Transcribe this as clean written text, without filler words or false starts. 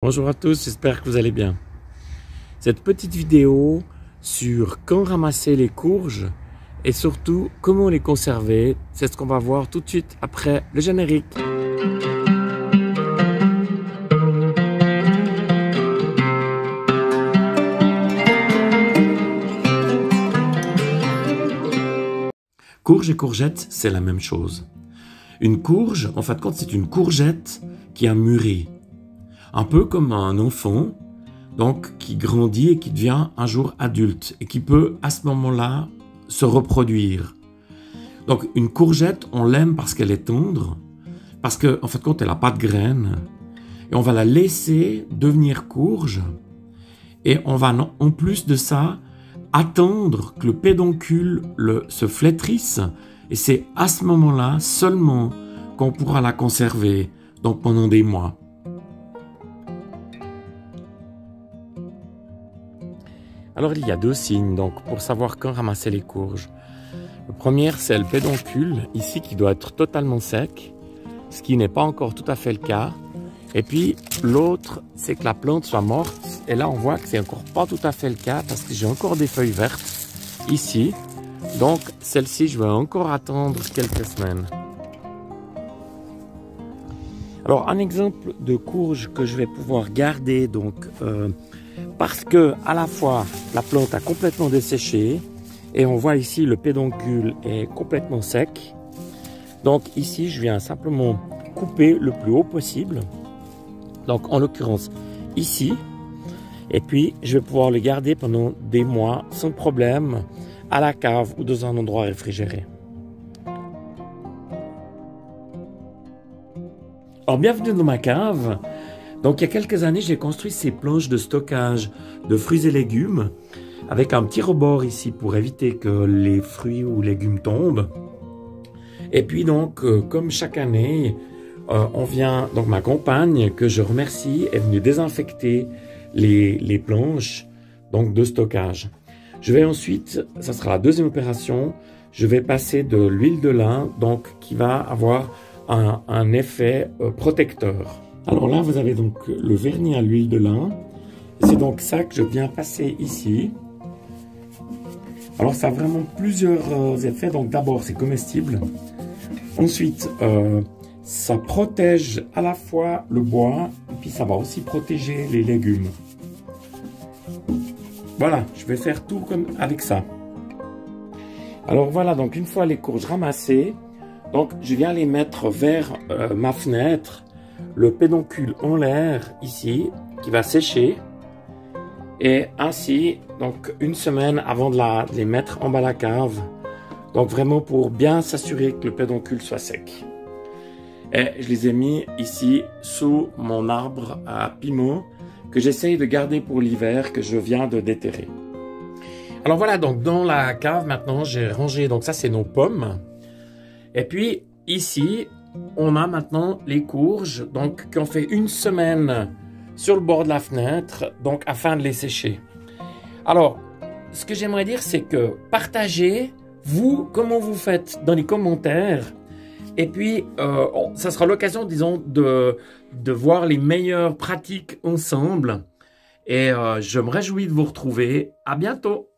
Bonjour à tous, j'espère que vous allez bien. Cette petite vidéo sur quand ramasser les courges et surtout comment les conserver, c'est ce qu'on va voir tout de suite après le générique. Courge et courgette, c'est la même chose. Une courge, en fin de compte, c'est une courgette qui a mûri. Un peu comme un enfant, donc qui grandit et qui devient un jour adulte et qui peut à ce moment-là se reproduire. Donc une courgette, on l'aime parce qu'elle est tendre, parce qu'en fin de compte, elle n'a pas de graines, et on va la laisser devenir courge, et on va en plus de ça attendre que le pédoncule se flétrisse, et c'est à ce moment-là seulement qu'on pourra la conserver, donc pendant des mois. Alors il y a deux signes donc pour savoir quand ramasser les courges. Le premier, c'est le pédoncule, ici qui doit être totalement sec, ce qui n'est pas encore tout à fait le cas. Et puis l'autre, c'est que la plante soit morte. Et là on voit que c'est encore pas tout à fait le cas parce que j'ai encore des feuilles vertes ici. Donc celle-ci, je vais encore attendre quelques semaines. Alors un exemple de courge que je vais pouvoir garder donc parce que à la fois la plante a complètement desséché et on voit ici le pédoncule est complètement sec. Donc ici je viens simplement couper le plus haut possible. Donc en l'occurrence ici. Et puis je vais pouvoir le garder pendant des mois sans problème à la cave ou dans un endroit réfrigéré. Alors bienvenue dans ma cave. Donc il y a quelques années, j'ai construit ces planches de stockage de fruits et légumes avec un petit rebord ici pour éviter que les fruits ou légumes tombent. Et puis donc, comme chaque année, donc ma compagne, que je remercie, est venue désinfecter les planches donc de stockage. Je vais ensuite, ça sera la deuxième opération, je vais passer de l'huile de lin, donc qui va avoir un effet protecteur. Alors là, vous avez donc le vernis à l'huile de lin. C'est donc ça que je viens passer ici. Alors ça a vraiment plusieurs effets. Donc d'abord, c'est comestible. Ensuite, ça protège à la fois le bois et puis ça va aussi protéger les légumes. Voilà, je vais faire tout comme avec ça. Alors voilà, donc une fois les courges ramassées, donc je viens les mettre vers ma fenêtre. Le pédoncule en l'air ici qui va sécher et ainsi donc une semaine avant de les mettre en bas à la cave, donc vraiment pour bien s'assurer que le pédoncule soit sec. Et je les ai mis ici sous mon arbre à piment que j'essaye de garder pour l'hiver que je viens de déterrer. Alors voilà, donc dans la cave maintenant j'ai rangé, donc ça c'est nos pommes et puis ici on a maintenant les courges, donc qui ont fait une semaine sur le bord de la fenêtre, donc afin de les sécher. Alors, ce que j'aimerais dire, c'est que partagez, vous, comment vous faites dans les commentaires. Et puis, ça sera l'occasion, disons, de voir les meilleures pratiques ensemble. Et je me réjouis de vous retrouver. À bientôt!